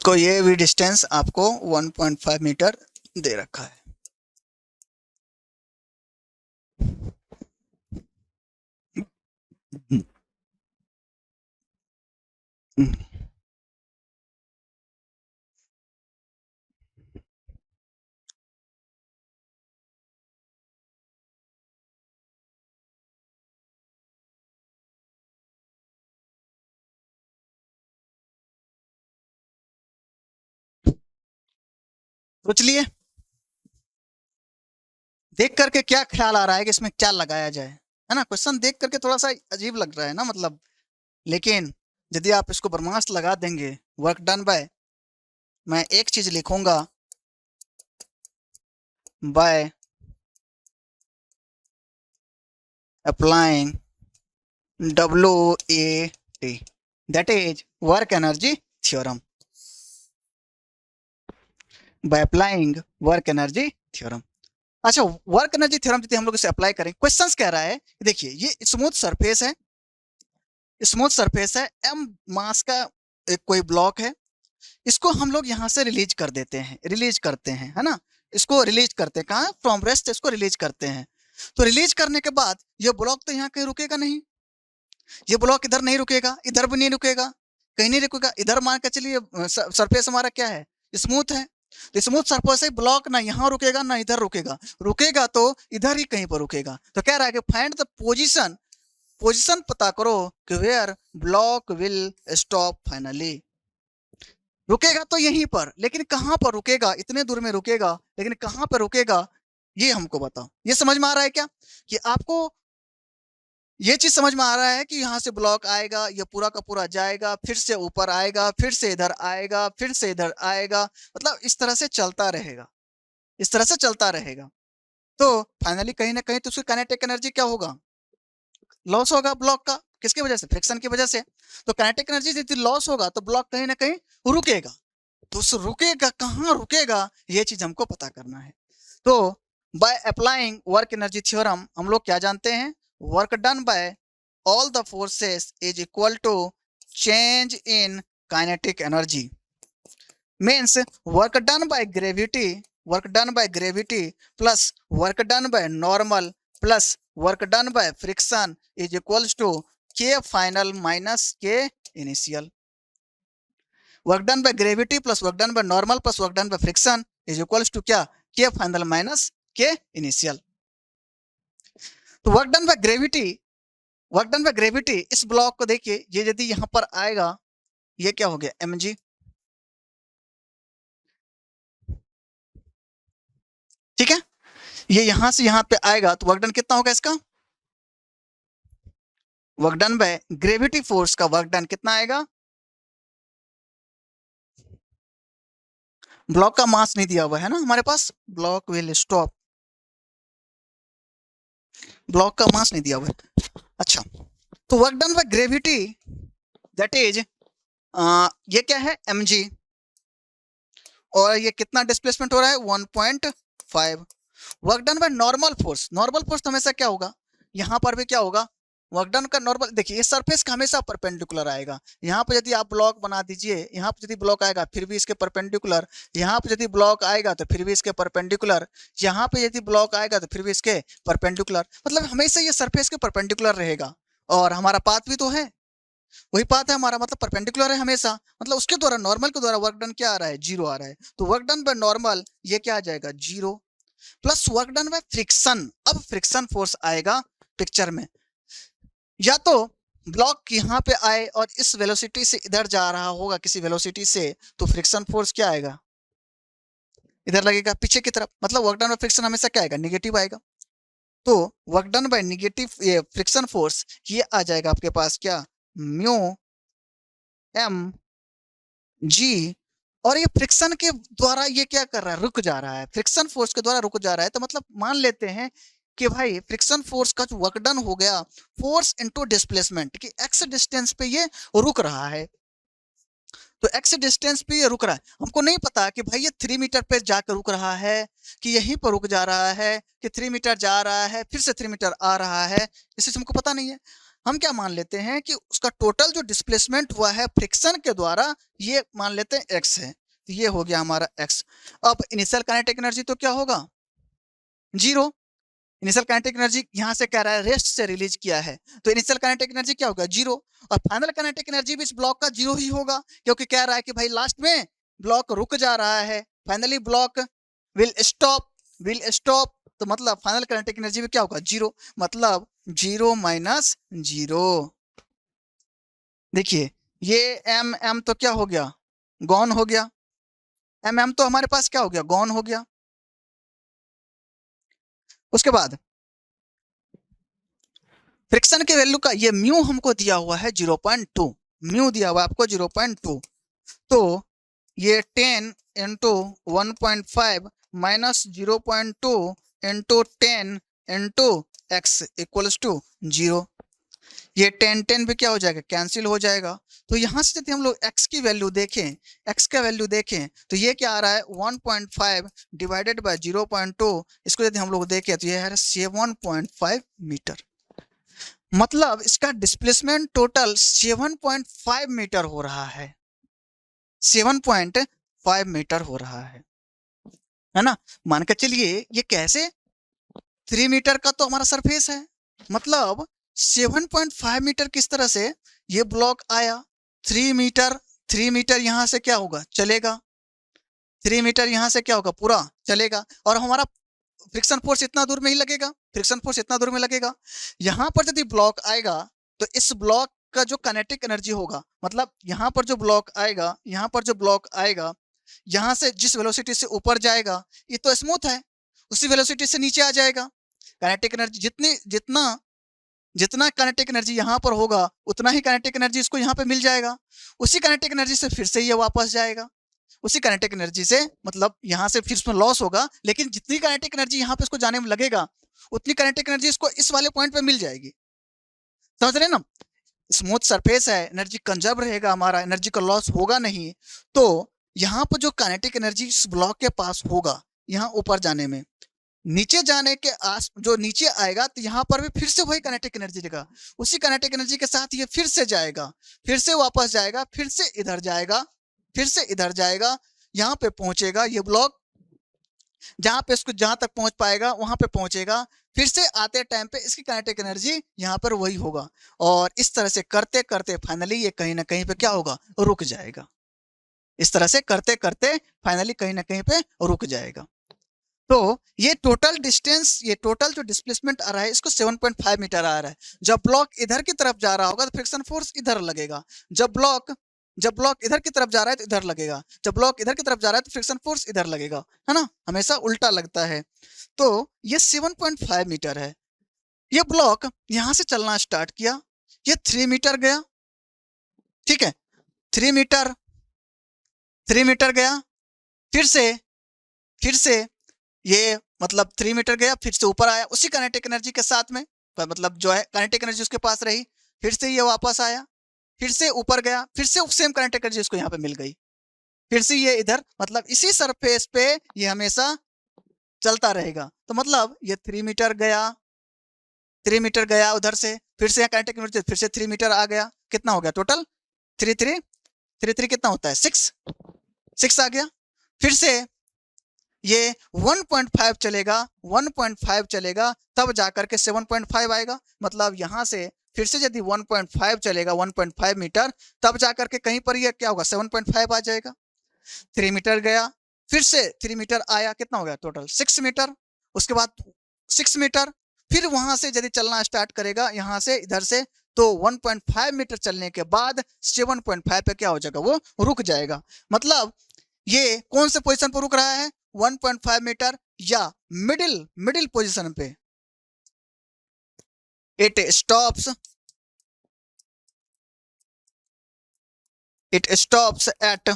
को ये भी डिस्टेंस आपको 1.5 मीटर दे रखा है। सोच लिए, देख करके क्या ख्याल आ रहा है कि इसमें क्या लगाया जाए, है ना। क्वेश्चन देख करके थोड़ा सा अजीब लग रहा है ना, मतलब, लेकिन यदि आप इसको ब्रह्मास्त्र लगा देंगे वर्क डन बाय, मैं एक चीज लिखूंगा by applying WAT, that is work energy theorem, bye applying work energy theorem. अच्छा, वर्क एनर्जी थ्योरम यदि हम लोग इसे अप्लाई करें, क्वेश्चंस कह रहा है, देखिए ये स्मूथ सरफेस है, स्मूथ सरफेस है, m मास का एक कोई ब्लॉक है, इसको हम लोग यहाँ से रिलीज कर देते हैं, रिलीज करते हैं, है ना। इसको रिलीज करते हैं, कहाँ, फ्रॉम रेस्ट इसको रिलीज करते हैं। तो रिलीज करने के बाद ये ब्लॉक तो यहाँ कहीं रुकेगा नहीं, ये ब्लॉक इधर नहीं रुकेगा, इधर भी नहीं रुकेगा, कहीं नहीं रुकेगा। इधर मान के चलिए सरफेस हमारा क्या है, स्मूथ है, तो स्मूथ सरफेस है, ब्लॉक ना यहाँ रुकेगा ना इधर रुकेगा, रुकेगा तो इधर ही कहीं पर रुकेगा। तो कह रहा है कि फाइंड द पोजीशन, पोजीशन पता करो कि where block will stop finally, रुकेगा तो यहीं पर, लेकिन कहाँ पर रुकेगा, इतने दूर में रुकेगा, लेकिन कहाँ पर रुकेगा ये हमको बताओ। ये समझ में आ रहा है क्या, कि आपको ये चीज समझ में आ रहा है कि यहाँ से ब्लॉक आएगा, ये पूरा का पूरा जाएगा, फिर से ऊपर आएगा, फिर से इधर आएगा, फिर से इधर आएगा, मतलब इस तरह से चलता रहेगा, इस तरह से चलता रहेगा। तो फाइनली कहीं ना कहीं तो उसकी काइनेटिक एनर्जी क्या होगा, लॉस होगा ब्लॉक का, किसकी वजह से, फ्रिक्शन की वजह से। तो काइनेटिक एनर्जी यदि लॉस होगा तो ब्लॉक कहीं ना कहीं रुकेगा, तो उस रुकेगा, कहाँ रुकेगा, ये चीज हमको पता करना है। तो by applying work energy theorem हम लोग क्या जानते हैं, work done by all the forces is equal to change in kinetic energy, means work done by gravity, work done by gravity plus work done by normal plus work done by friction is equals to K final minus K initial. Work done by gravity plus work done by normal plus work done by friction is equals to क्या, के final minus K initial. तो work done by gravity, work done by gravity, इस block को देखिए, ये यदि यहां पर आएगा, ये क्या हो गया mg, ठीक है, ये यहां से यहां पे आएगा तो वर्क डन कितना होगा इसका, work done by gravity force का वर्क डन कितना आएगा, ब्लॉक का मास नहीं दिया हुआ है ना हमारे पास, ब्लॉक विल स्टॉप, ब्लॉक का मास नहीं दिया हुआ है। अच्छा, तो work done by gravity that is ये क्या है mg, और ये कितना डिस्प्लेसमेंट हो रहा है 1.5। Work done by normal force, normal force तो हमेशा क्या होगा, यहाँ पर भी क्या होगा, वर्क डन का नॉर्मल, देखिए ये सरफेस का हमेशा परपेंडिकुलर आएगा। यहाँ पर यदि आप ब्लॉक बना दीजिए, यहाँ पर यदि ब्लॉक आएगा फिर भी इसके परपेंडिकुलर, यहाँ पर यदि ब्लॉक आएगा तो फिर भी इसके परपेंडिकुलर, यहाँ पे यदि ब्लॉक आएगा तो फिर भी इसके परपेंडिकुलर, मतलब हमेशा ये सरफेस के परपेंडिकुलर रहेगा। और हमारा पाथ भी तो है, वही पाथ है हमारा, मतलब परपेंडिकुलर है हमेशा, मतलब उसके द्वारा, नॉर्मल के द्वारा वर्क डन क्या आ रहा है, जीरो आ रहा है। तो वर्क डन बाय नॉर्मल ये क्या आ जाएगा, zero, plus work done by friction, अब फ्रिक्शन फोर्स आएगा पिक्चर में, या तो ब्लॉक यहाँ पे आए और इस वेलोसिटी से इधर जा रहा होगा किसी वेलोसिटी से, तो फ्रिक्शन फोर्स क्या आएगा, इधर लगेगा पीछे की तरफ, मतलब वर्क डन बाय फ्रिक्शन हमेशा क्या आएगा, निगेटिव आएगा। तो वर्क डन बाय निगेटिव ये फ्रिक्शन फोर्स ये आ जाएगा आपके पास क्या, म्यू एम जी, और ये फ्रिक्शन के द्वारा ये क्या कर रहा है, रुक जा रहा है, फ्रिक्शन फोर्स के द्वारा रुक जा रहा है। तो मतलब मान लेते हैं कि भाई फ्रिक्शन फोर्स का जो वर्क डन हो गया, फोर्स इनटू डिस्प्लेसमेंट, कि एक्स डिस्टेंस पे ये रुक रहा है, तो एक्स डिस्टेंस पे ये रुक रहा है। हमको नहीं पता कि भाई ये 3 मीटर पे जाकर रुक रहा है, कि यहीं पर रुक जा रहा है, कि 3 मीटर जा रहा है फिर से 3 मीटर आ रहा है, इसे हमको पता नहीं है। हम क्या मान लेते हैं कि उसका टोटल जो डिस्प्लेसमेंट हुआ है फ्रिक्शन के द्वारा, ये मान लेते हैं एक्स है, तो ये हो गया हमारा एक्स। अब इनिशियल काइनेटिक एनर्जी तो क्या होगा, जीरो। इनिशियल काइनेटिक एनर्जी यहाँ से कह रहा है रेस्ट से रिलीज किया है, तो इनिशियल काइनेटिक एनर्जी क्या होगा, जीरो। और फाइनल काइनेटिक एनर्जी भी इस ब्लॉक का जीरो ही होगा, क्योंकि कह रहा है कि भाई लास्ट में ब्लॉक रुक जा रहा है, finally block will stop, will stop, तो मतलब फाइनल काइनेटिक एनर्जी भी क्या होगा, जीरो, मतलब जीरो माइनस जीरो। देखिए ये एम एम तो क्या हो गया, गॉन हो गया, एम एम तो हमारे पास क्या हो गया, गॉन हो गया। उसके बाद फ्रिक्शन के वैल्यू का ये म्यू हमको दिया हुआ है 0.2, म्यू दिया हुआ है आपको 0.2, तो ये 10 into 1.5 minus 0.2 into 10 into X equals to 0। ये 10 भी क्या हो जाएगा, कैंसिल हो जाएगा। तो यहाँ से यदि हम लोग x की वैल्यू देखें, x का वैल्यू देखें तो ये क्या आ रहा है 1.5 डिवाइडेड बाय 0.2, इसको यदि हम लोग देखें तो ये है 7.5 मीटर, मतलब इसका डिस्प्लेसमेंट टोटल 7.5 मीटर हो रहा है, 7.5 मीटर हो रहा है। है ना। मान के चलिए ये कैसे, 3 मीटर का तो हमारा सरफेस है, मतलब 7.5 मीटर किस तरह से ये ब्लॉक आया, 3 मीटर, 3 मीटर यहाँ से क्या होगा, चलेगा, 3 मीटर यहाँ से क्या होगा, पूरा चलेगा, और हमारा फ्रिक्शन फोर्स इतना दूर में ही लगेगा, फ्रिक्शन फोर्स इतना दूर में लगेगा। यहाँ पर यदि ब्लॉक आएगा तो इस ब्लॉक का जो काइनेटिक एनर्जी होगा, मतलब यहाँ पर जो ब्लॉक आएगा, यहाँ पर जो ब्लॉक आएगा, यहाँ से जिस वेलोसिटी से ऊपर जाएगा ये तो स्मूथ है, उसी वेलोसिटी से नीचे आ जाएगा। काइनेटिक एनर्जी जितनी जितना जितना काइनेटिक एनर्जी यहाँ पर होगा उतना ही काइनेटिक एनर्जी इसको यहाँ पे मिल जाएगा, उसी काइनेटिक एनर्जी से फिर से ये वापस जाएगा, उसी काइनेटिक एनर्जी से, मतलब यहाँ से फिर इसमें लॉस होगा, लेकिन जितनी काइनेटिक एनर्जी यहाँ पे इसको जाने में लगेगा उतनी काइनेटिक एनर्जी इसको इस वाले पॉइंट पे मिल जाएगी। समझ रहे ना, स्मूथ सरफेस है, एनर्जी कंजर्व रहेगा, हमारा एनर्जी का लॉस होगा नहीं। तो यहाँ पर जो काइनेटिक एनर्जी इस ब्लॉक के पास होगा, यहाँ ऊपर जाने में, नीचे जाने के आस जो नीचे आएगा तो यहाँ पर भी फिर से वही काइनेटिक एनर्जी देगा, उसी काइनेटिक एनर्जी के साथ ये फिर से जाएगा, फिर से वापस जाएगा, फिर से इधर जाएगा, फिर से इधर जाएगा, यहाँ पे पहुंचेगा ये ब्लॉक, जहां पे इसको जहां तक पहुंच पाएगा वहां पे पहुंचेगा, फिर से आते टाइम पे इसकी काइनेटिक एनर्जी यहाँ पर वही होगा, और इस तरह से करते करते फाइनली ये कहीं ना कहीं पे क्या होगा, रुक जाएगा। इस तरह से करते करते फाइनली कहीं ना कहीं पे रुक जाएगा। तो ये टोटल डिस्टेंस, ये टोटल जो डिस्प्लेसमेंट आ रहा है इसको 7.5 मीटर आ रहा है। जब ब्लॉक इधर की तरफ जा रहा होगा तो फ्रिक्शन फोर्स इधर लगेगा, जब ब्लॉक इधर की तरफ जा रहा है तो इधर लगेगा, जब ब्लॉक इधर की तरफ जा रहा है तो फ्रिक्शन फोर्स इधर लगेगा, है ना, हमेशा उल्टा लगता है। तो ये 7.5 मीटर है, ये ब्लॉक यहां से चलना स्टार्ट किया, ये 3 मीटर गया, ठीक है, 3 मीटर, 3 मीटर गया, फिर से ये मतलब 3 मीटर गया, फिर से ऊपर आया उसी काइनेटिक एनर्जी के साथ में, मतलब जो है काइनेटिक एनर्जी उसके पास रही, फिर से ये वापस आया, फिर से ऊपर गया, फिर से सेम काइनेटिक एनर्जी उसको यहाँ पे मिल गई, फिर से ये इधर, मतलब इसी सरफेस पे ये हमेशा चलता रहेगा। तो मतलब ये 3 मीटर गया, 3 मीटर गया उधर से, फिर से यहाँ काइनेटिक एनर्जी, फिर से 3 मीटर आ गया, कितना हो गया टोटल, 3 कितना होता है, 6 आ गया, फिर से ये 1.5 चलेगा, 1.5 चलेगा, तब जाकर के 7.5 आएगा, मतलब यहाँ से फिर से यदि 1.5 चलेगा, 1.5 मीटर, तब जाकर के कहीं पर ये क्या होगा, 7.5 आ जाएगा। 3 मीटर गया, फिर से 3 मीटर आया, कितना हो गया टोटल 6 मीटर, उसके बाद 6 मीटर, फिर वहां से यदि चलना स्टार्ट करेगा यहाँ से इधर से, तो 1.5 मीटर चलने के बाद 7.5 पे क्या हो जाएगा, वो रुक जाएगा। मतलब ये कौन से पोजीशन पर रुक रहा है, 1.5 मीटर या मिडिल पोजीशन पे, it stops at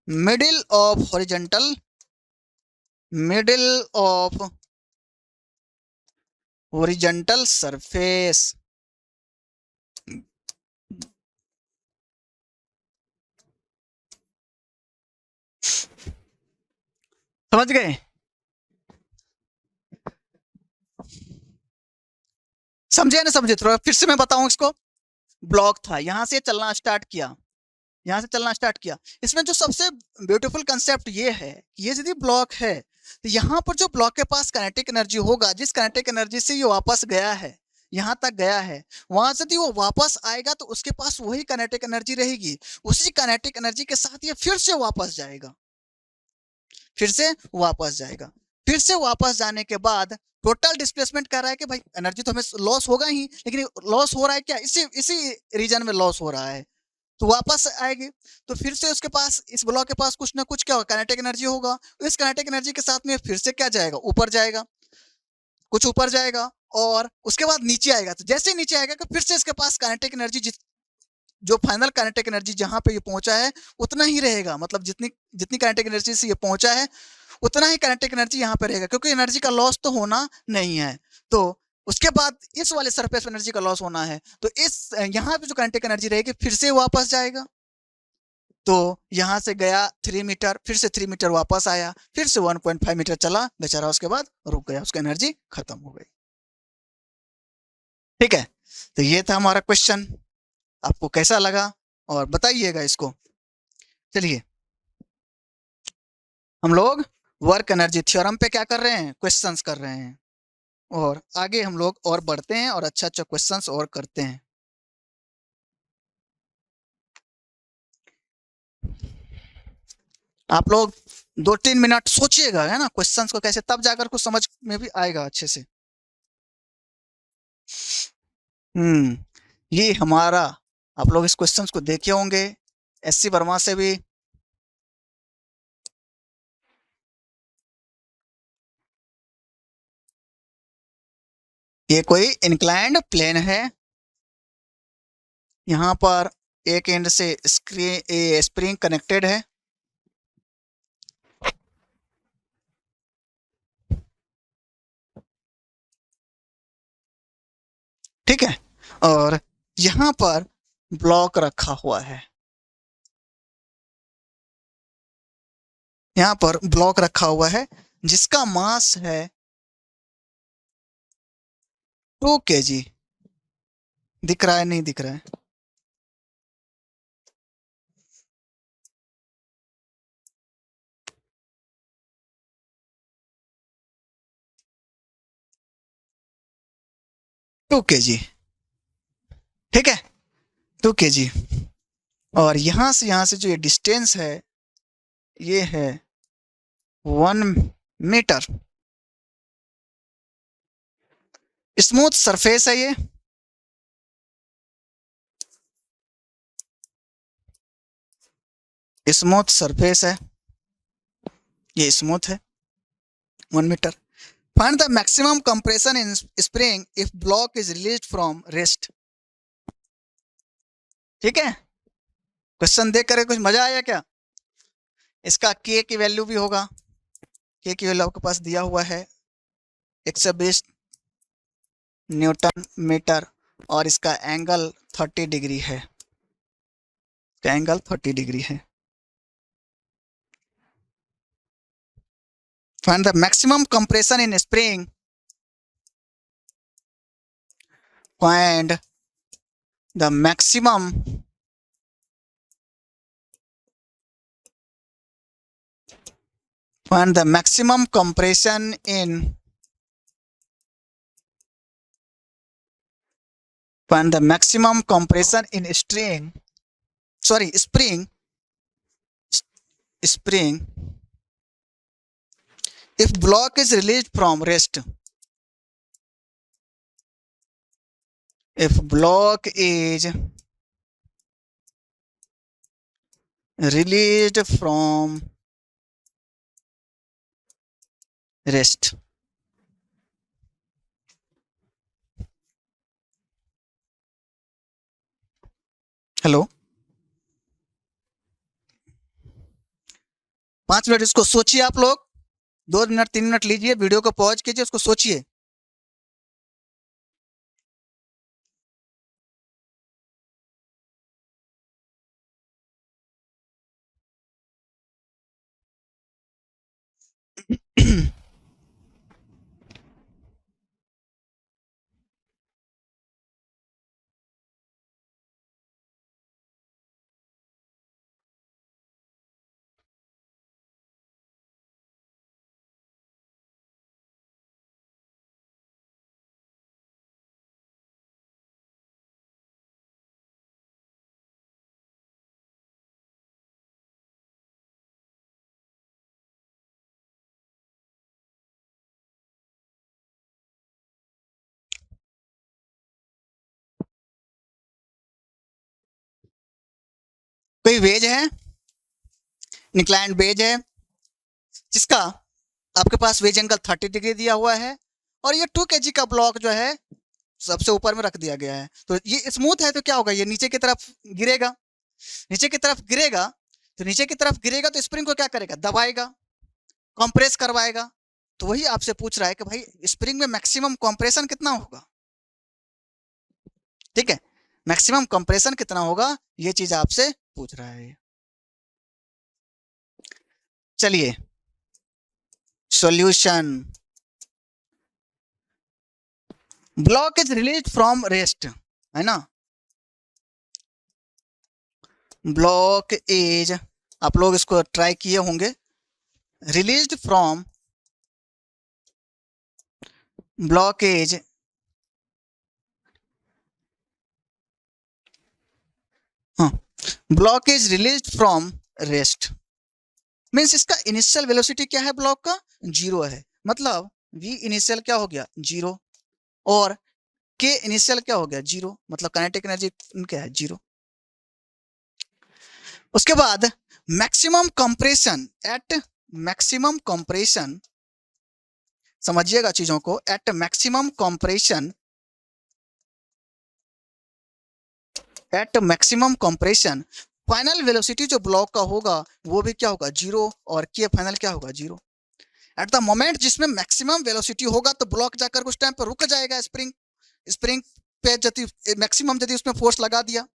middle of horizontal surface. समझ गए, समझे ना समझे, थोड़ा फिर से मैं बताऊं इसको। ब्लॉक था, यहां से चलना स्टार्ट किया, यहाँ से चलना स्टार्ट किया, इसमें जो सबसे ब्यूटीफुल कंसेप्ट ये है, ये यदि ब्लॉक है तो यहाँ पर जो ब्लॉक के पास काइनेटिक एनर्जी होगा, जिस काइनेटिक एनर्जी से ये वापस गया है, यहाँ तक गया है, वहां से यदि वो वापस आएगा तो उसके पास वही काइनेटिक एनर्जी रहेगी, उसी काइनेटिक एनर्जी के साथ ये फिर से वापस जाएगा, फिर से वापस जाने के बाद टोटल डिस्प्लेसमेंट कह रहा है कि भाई एनर्जी तो हमें लॉस होगा ही, लेकिन लॉस हो रहा है क्या, इसी रीजन में लॉस हो रहा है, तो वापस आएगी, तो फिर से उसके पास, इस ब्लॉक के पास कुछ ना कुछ क्या होगा, काइनेटिक एनर्जी होगा, इस काइनेटिक एनर्जी के साथ में फिर से क्या जाएगा, ऊपर जाएगा, कुछ ऊपर जाएगा, और उसके बाद नीचे आएगा, तो जैसे ही नीचे आएगा फिर से इसके पास काइनेटिक एनर्जी, जो फाइनल काइनेटिक एनर्जी जहां पे ये पहुंचा है उतना ही रहेगा, मतलब जितनी काइनेटिक एनर्जी से ये पहुंचा है उतना ही काइनेटिक एनर्जी यहाँ पे रहेगा, क्योंकि एनर्जी का लॉस तो होना नहीं है। तो उसके बाद इस वाले सरफेस एनर्जी का लॉस होना है, तो इस यहाँ पे जो काइनेटिक एनर्जी रहेगी फिर से वापस जाएगा, तो यहाँ से गया 3 मीटर, फिर से 3 मीटर वापस आया, फिर से 1.5 मीटर चला बेचारा, उसके बाद रुक गया, उसकी एनर्जी खत्म हो गई। ठीक है, तो ये था हमारा क्वेश्चन, आपको कैसा लगा और बताइएगा इसको। चलिए हम लोग वर्क एनर्जी थ्योरम पे क्या कर रहे हैं, क्वेश्चंस कर रहे हैं। और आगे हम लोग और बढ़ते हैं और अच्छा अच्छा क्वेश्चंस और करते हैं। आप लोग 2-3 मिनट सोचिएगा, है ना, क्वेश्चंस को कैसे, तब जाकर कुछ समझ में भी आएगा अच्छे से। ये हमारा, आप लोग इस क्वेश्चंस को देखे होंगे एससी वर्मा से भी। ये कोई इंक्लाइंड प्लेन है, यहाँ पर एक एंड से स्प्रिंग कनेक्टेड है, ठीक है, और यहाँ पर ब्लॉक रखा हुआ है, यहाँ पर ब्लॉक रखा हुआ है जिसका मास है 2 kg। दिख रहा है, नहीं दिख रहा है? टू kg, ठीक है, 2 kg। और यहां से जो ये डिस्टेंस है ये है 1 मीटर। स्मूथ सरफेस है ये, स्मूथ सरफेस है, ये स्मूथ है, 1 metre. Find the maximum compression in spring if block is released from rest. ठीक है, क्वेश्चन देख कर कुछ मजा आया क्या? इसका के की वैल्यू भी होगा, के की वैल्यू आपके पास दिया हुआ है 120 न्यूटन मीटर, और इसका एंगल 30 डिग्री है, इसका एंगल 30 डिग्री है। Find the maximum compression in spring, find the maximum find the maximum compression in find the maximum compression in string sorry spring if block is released from rest, if block is released from rest, hello, 5 minute इसको सोचिए आप लोग, 2 minute 3 minute लीजिए, video को pause कीजिए, उसको सोचिए। कोई वेज है, इंक्लाइंड वेज है, जिसका आपके पास वेज एंगल 30 डिग्री दिया हुआ है, और ये 2 kg का ब्लॉक जो है सबसे ऊपर में रख दिया गया है। तो ये स्मूथ है तो क्या होगा, ये नीचे की तरफ गिरेगा, नीचे की तरफ गिरेगा, तो नीचे की तरफ गिरेगा तो स्प्रिंग को क्या करेगा, दबाएगा, कंप्रेस करवाएगा। तो वही आपसे पूछ रहा है कि भाई स्प्रिंग में मैक्सिमम कंप्रेशन कितना होगा, ठीक है, मैक्सिमम कंप्रेशन कितना होगा, ये चीज आपसे पूछ रहा है। चलिए solution, block is release from rest, है ना, ब्लॉक इज, आप लोग इसको ट्राई किए होंगे, released from blockage हाँ blockage released from rest means इसका इनिशियल वेलोसिटी क्या है ब्लॉक का 0 है मतलब v इनिशियल क्या हो गया 0 और k इनिशियल क्या हो गया 0 मतलब काइनेटिक एनर्जी क्या है 0। उसके बाद maximum compression at maximum compression समझिएगा चीजों को at maximum compression final velocity जो ब्लॉक का होगा वो भी क्या होगा 0 और के फाइनल क्या होगा 0। एट द मोमेंट जिसमें मैक्सिमम वेलोसिटी होगा तो ब्लॉक जाकर उस टाइम पर रुक जाएगा स्प्रिंग पे यदि मैक्सिमम यदि उसमें फोर्स लगा दिया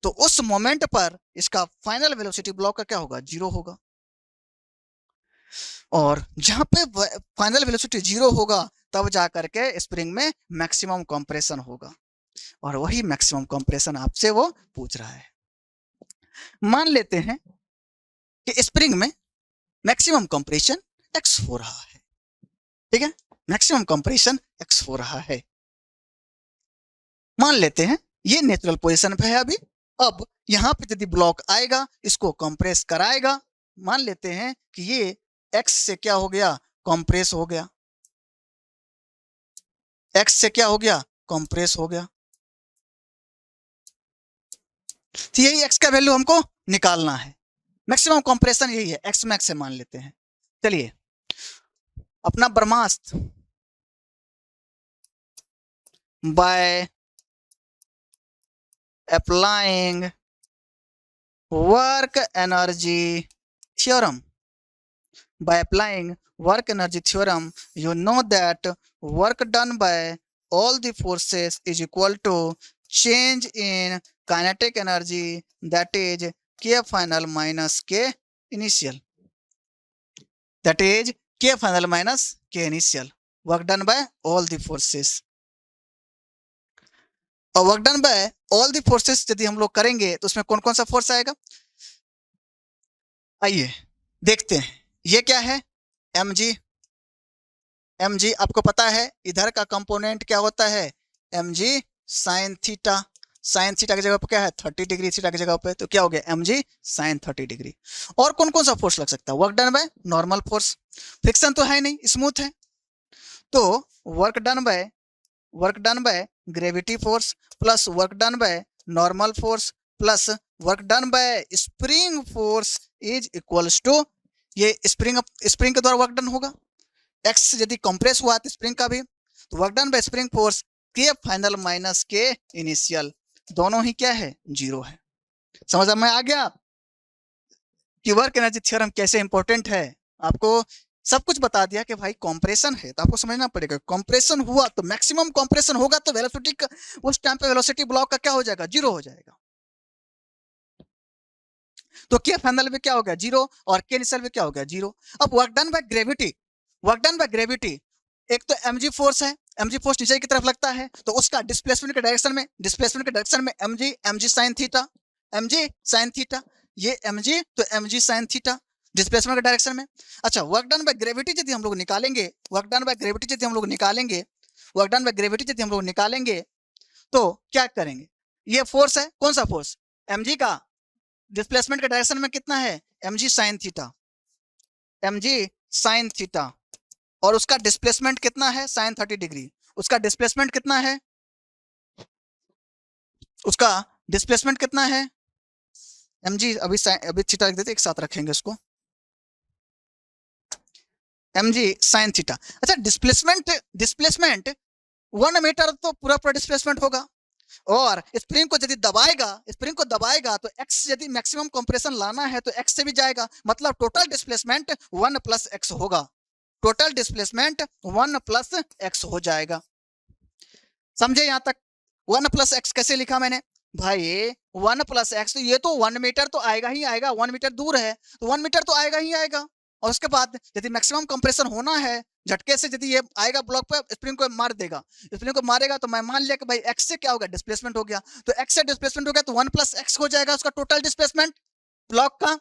तो उस मोमेंट पर इसका फाइनल वेलोसिटी ब्लॉक का क्या होगा 0 होगा और जहां पे फाइनल वेलोसिटी 0 होगा तब जाकर के स्प्रिंग में मैक्सिमम कंप्रेशन होगा और वही मैक्सिमम कंप्रेशन आपसे वो पूछ रहा है। मान लेते हैं कि स्प्रिंग में मैक्सिमम कंप्रेशन x हो रहा है, ठीक है, मैक्सिमम कंप्रेशन x हो रहा है। मान लेते हैं ये नेचुरल पोजीशन पे है अभी। अब यहां पे यदि ब्लॉक आएगा इसको कंप्रेस कराएगा, मान लेते हैं कि ये x से क्या हो गया कंप्रेस हो गया, x से क्या हो गया कंप्रेस हो गया। तो यही x का वैल्यू हमको निकालना है, मैक्सिमम कंप्रेशन यही है x मैक्स से मान लेते हैं। चलिए अपना ब्रह्मास्त्र by applying work energy theorem, by applying work energy theorem you know that work done by all the forces is equal to change in kinetic energy, that is k final minus k initial, that is k final minus k initial, work done by all the forces। और work done by all the forces यदि हम लोग करेंगे तो उसमें कौन कौन सा फोर्स आएगा, आइए देखते हैं। ये क्या है mg, mg आपको पता है इधर का कंपोनेंट क्या होता है mg sine theta, sine theta की जगह पर क्या है 30 डिग्री, थीटा की जगह पे तो क्या हो गया mg साइन 30 डिग्री। और कौन कौन सा फोर्स लग सकता है, work done by normal force, friction तो है नहीं स्मूथ है, तो work done by gravity force plus work done by normal force plus work done by spring force is equals to, ये स्प्रिंग के द्वारा वर्क डन होगा, एक्स यदि कंप्रेस हुआ तो स्प्रिंग का भी, तो work done by spring force K final minus K initial, दोनों ही क्या है 0 है। समझ में आ गया कि वर्क एनर्जी थ्योरम कैसे इंपॉर्टेंट है। आपको सब कुछ बता दिया कि भाई कंप्रेशन है तो आपको समझना पड़ेगा, कंप्रेशन हुआ तो मैक्सिमम कंप्रेशन होगा तो वेलोसिटी उस टाइम पे वेलोसिटी ब्लॉक का क्या हो जाएगा 0 हो जाएगा, तो के फाइनल में क्या हो गया 0 और के इनिशियल में क्या हो गया 0। अब वर्क डन बाय ग्रेविटी, एक तो mg फोर्स है, mg फोर्स नीचे की तरफ लगता है तो उसका डिस्प्लेसमेंट के डायरेक्शन में mg sin थीटा, ये mg तो mg sin थीटा डिस्प्लेसमेंट के डायरेक्शन में। अच्छा वर्क डन बाय ग्रेविटी यदि हम लोग निकालेंगे, तो क्या करेंगे, ये फोर्स है, कौन सा फोर्स mg का डिस्प्लेसमेंट के डायरेक्शन में कितना है mg sin थीटा और उसका डिस्प्लेसमेंट कितना है sin 30 डिग्री, उसका डिस्प्लेसमेंट कितना है mg, अभी थीटा लिख देते एक साथ रखेंगे उसको, mg sin थीटा। अच्छा डिस्प्लेसमेंट 1 मीटर तो पूरा डिस्प्लेसमेंट होगा और स्प्रिंग को दबाएगा तो x यदि मैक्सिमम कंप्रेशन लाना है तो x से भी जाएगा, मतलब टोटल डिस्प्लेसमेंट 1 + x होगा, टोटल डिस्प्लेसमेंट 1 + x हो जाएगा। समझे यहां तक, 1 + x कैसे लिखा मैंने भाई 1 + x, तो ये तो 1 मीटर तो आएगा ही आएगा, 1 मीटर दूर है तो 1 मीटर तो आएगा ही आएगा। और उसके बाद यदि मैक्सिमम कंप्रेशन होना है झटके से यदि ये आएगा ब्लॉक पे स्प्रिंग को मार देगा, स्प्रिंग को मारेगा तो मैं मान लिया कि भाई x से क्या होगा डिस्प्लेसमेंट हो गया, तो x से डिस्प्लेसमेंट हो गया तो 1 + x हो जाएगा उसका टोटल डिस्प्लेसमेंट ब्लॉक का।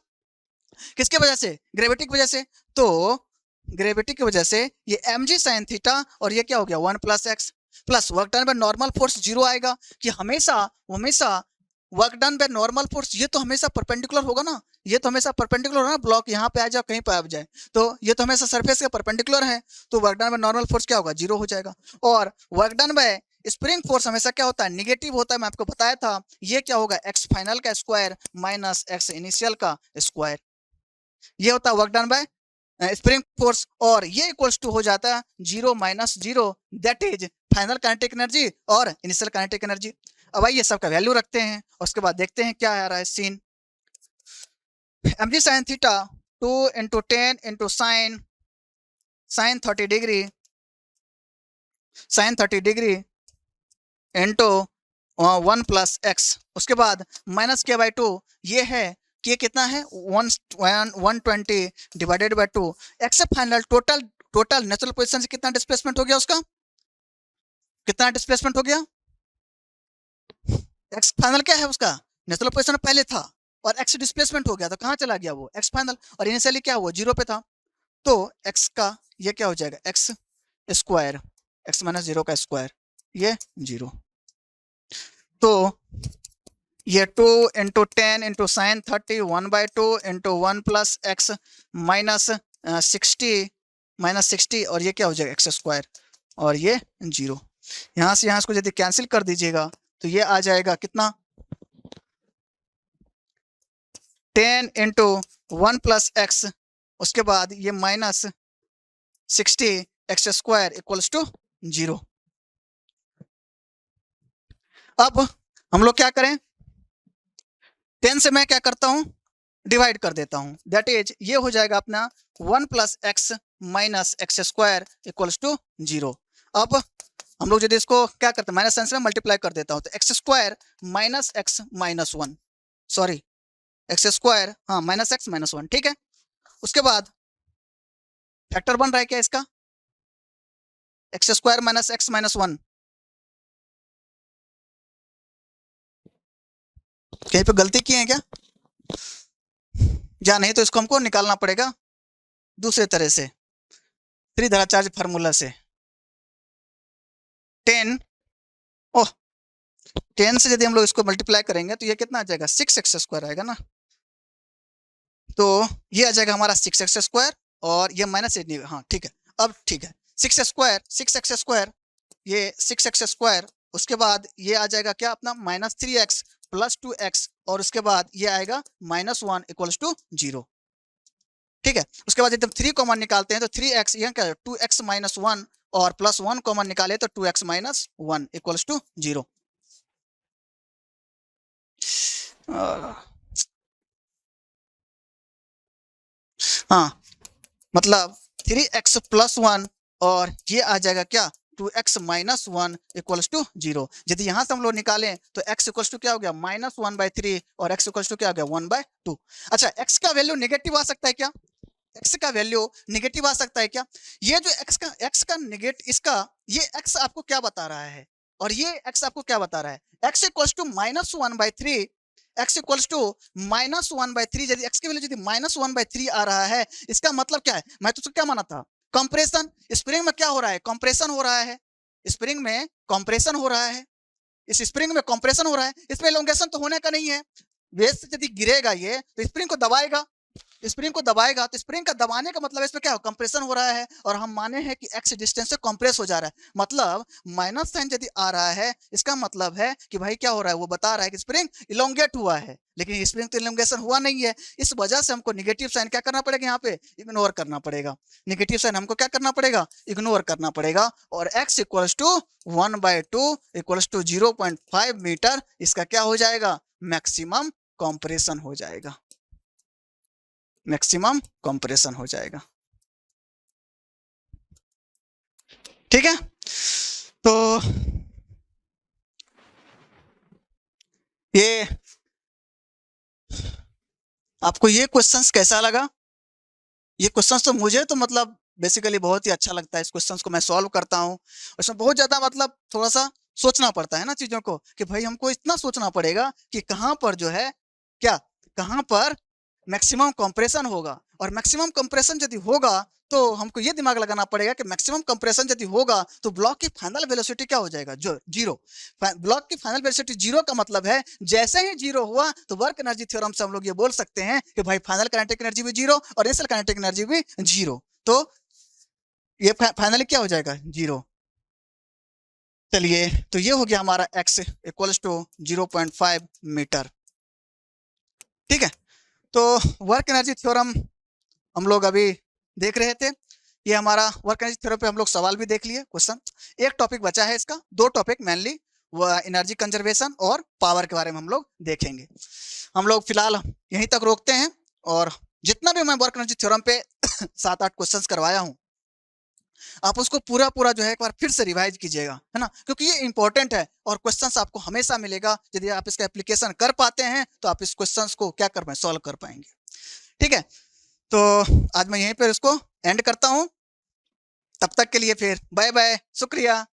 किसके वजह से? ग्रेविटी की वजह से। तो ग्रेविटी की वजह से ये mg sin थीटा और ये क्या हो गया 1 plus x plus work done by normal force zero आएगा कि हमेशा हमेशा work done by normal force ये तो हमेशा परपेंडिकुलर होगा ना, ये तो हमेशा परपेंडिकुलर होगा ना, ब्लॉक यहाँ पे आ जाए कहीं पे आ जाए तो ये तो हमेशा सरफेस के परपेंडिकुलर है, तो work done by normal force क्या होगा? जीरो हो जाएगा। और work done by spring force हमेशा क्या होता है? निगेटिव होता है, मैं आपको बताया था। ये क्या होगा? एक्स फाइनल का स्क्वायर माइनस एक्स इनिशियल का स्क्वायर, ये होता है work done by spring force, और ये इक्वल्स टू हो जाता है zero minus zero, that is final kinetic energy और इनिशियल काइनेटिक एनर्जी। अब आइए सबका वैल्यू रखते हैं और उसके बाद देखते हैं क्या आ रहा है scene. mg sin theta 2 into 10 into sine 30 degree into 1 plus X, उसके बाद माइनस के बाई टू, ये है कि कितना है 120 divided by two. X final total natural position से कितना डिस्प्लेसमेंट हो गया? उसका कितना डिस्प्लेसमेंट हो गया? एक्स फाइनल क्या है? उसका नेचुरल पोजीशन पहले था और एक्स डिस्प्लेसमेंट हो गया, तो कहाँ चला गया वो? एक्स फाइनल, और इनिशियली क्या हुआ? जीरो पे था, तो एक्स का ये क्या हो जाएगा? X square, x minus zero का स्क्वायर, ये जीरो। तो ये 2 into 10 into sine 30 1 by two into 1 plus x minus 60 और ये क्या हो जाएगा? एक्स स्क्वायर और ये जीरो। यहाँ से यहाँ इसको यदि कैंसिल कर दीजिएगा तो ये आ जाएगा कितना? 10 इंटू 1 प्लस एक्स, उसके बाद ये minus 60 X square equals to zero. अब हम लोग क्या करें? 10 से मैं क्या करता हूं? डिवाइड कर देता हूं, दैट इज ये हो जाएगा अपना 1 plus x minus x square equals to zero. अब हम लोग यदि इसको क्या करते हैं? माइनस साइन से मल्टीप्लाई कर देता हूं, तो x square minus x minus one, sorry x square, हाँ माइनस एक्स माइनस वन, ठीक है। उसके बाद फैक्टर बन रहा है क्या इसका? X square minus x minus one, कहीं पे गलती किए हैं क्या? या नहीं तो इसको हमको निकालना पड़ेगा दूसरे तरह से, त्रिधारा चार्ज फार्मूला से। 10 ओह 10 से यदि हम लोग इसको मल्टीप्लाई करेंगे तो ये कितना आ जाएगा? 6 एक्स स्क्वायर आएगा ना, तो ये आ जाएगा हमारा 6 एक्स स्क्वायर और ये माइनस, हाँ ठीक है, अब ठीक है। 6 एक्स स्क्वायर, ये 6 एक्स स्क्वायर, उसके बाद ये आ जाएगा क्या अपना? माइनस 3x प्लस 2x, और उसके बाद ये आएगा minus one equals to zero, ठीक है। उसके बाद जब 3 कॉमन निकालते हैं तो 3x, यहाँ क्या 2x माइनस वन, और प्लस 1 कॉमन निकाले तो 2x minus one equals to zero. हाँ मतलब 3x प्लस वन और ये आ जाएगा क्या? 2x minus one equals to zero. यदि यहाँ से हम लोग निकालें तो x इक्वल्स टू क्या हो गया? माइनस वन बाई थ्री, और x इक्वल्स टू क्या हो गया? One by to. अच्छा, x का वैल्यू नेगेटिव आ सकता है क्या? x का वैल्यू नेगेटिव आ सकता है क्या? ये जो x का नेगेटिव, इसका ये x आपको क्या बता रहा है और ये x आपको क्या बता रहा है? x equals to minus one by three, x equals to minus one by three. यदि x की वैल्यू यदि माइनस वन बाई थ्री आ रहा है, इसका मतलब क्या है? मैं तो क्या माना था? कंप्रेशन। स्प्रिंग में क्या हो रहा है? कंप्रेशन हो रहा है। स्प्रिंग में कंप्रेशन हो रहा है, इस स्प्रिंग में कंप्रेशन हो रहा है, इसमें एलोंगेशन तो होने का नहीं है। वेस्ट से यदि गिरेगा ये तो स्प्रिंग को दबाएगा, स्प्रिंग को दबाएगा तो स्प्रिंग का दबाने का मतलब इसमें क्या हो? कंप्रेशन हो रहा है, और हम माने हैं कि x डिस्टेंस से कंप्रेस हो जा रहा है। मतलब माइनस साइन यदि आ रहा है, इसका मतलब है कि भाई क्या हो रहा है? वो बता रहा है कि स्प्रिंग इलोंगेट हुआ है, लेकिन स्प्रिंग तो इलोंगेशन हुआ नहीं है। इस वजह से हमको निगेटिव साइन क्या करना पड़ेगा? यहाँ पे इग्नोर करना पड़ेगा। निगेटिव साइन हमको क्या करना पड़ेगा? इग्नोर करना पड़ेगा। और x equals to one by two equals to 0.5 metre, इसका क्या हो जाएगा? मैक्सिमम कंप्रेशन हो जाएगा, मैक्सिमम कंप्रेशन हो जाएगा, ठीक है। तो ये आपको ये क्वेश्चंस कैसा लगा? ये क्वेश्चंस तो मुझे तो मतलब बेसिकली बहुत ही अच्छा लगता है। इस क्वेश्चंस को मैं सॉल्व करता हूँ, उसमें बहुत ज्यादा मतलब थोड़ा सा सोचना पड़ता है ना चीजों को, कि भाई हमको इतना सोचना पड़ेगा कि कहाँ पर जो है क्या, कहाँ पर मैक्सिमम कंप्रेशन होगा, और मैक्सिमम कंप्रेशन यदि होगा तो हमको ये दिमाग लगाना पड़ेगा कि मैक्सिमम कंप्रेशन यदि होगा तो ब्लॉक की फाइनल वेलोसिटी क्या हो जाएगा, जो जीरो। ब्लॉक की फाइनल वेलोसिटी जीरो का मतलब है जैसे ही जीरो हुआ तो वर्क एनर्जी थ्योरम से हम लोग ये बोल सकते हैं कि भाई फाइनल काइनेटिक एनर्जी भी जीरो और इनिशियल काइनेटिक एनर्जी भी जीरो। तो ये फाइनली क्या हो जाएगा, जीरो। चलिए, तो ये हो गया हमारा x इक्वल्स टू 0.5 मीटर। ठीक है, तो वर्क एनर्जी थ्योरम हम लोग अभी देख रहे थे। ये हमारा वर्क एनर्जी थ्योरम पे हम लोग सवाल भी देख लिए, क्वेश्चन। एक टॉपिक बचा है इसका, दो टॉपिक मेनली, वो एनर्जी कंजर्वेशन और पावर के बारे में हम लोग देखेंगे। हम लोग फिलहाल यहीं तक रोकते हैं, और जितना भी मैं वर्क एनर्जी थ्योरम पे 7-8 क्वेश्चंस करवाया हूँ, आप उसको पूरा पूरा जो है एक बार फिर से रिवाइज कीजिएगा, है ना, क्योंकि ये इंपॉर्टेंट है और क्वेश्चंस आपको हमेशा मिलेगा। यदि आप इसका एप्लीकेशन कर पाते हैं तो आप इस क्वेश्चंस को क्या कर पाएंगे, सॉल्व कर पाएंगे। ठीक है, तो आज मैं यहीं पर इसको एंड करता हूं। तब तक के लिए फिर बाय बाय, शुक्रिया।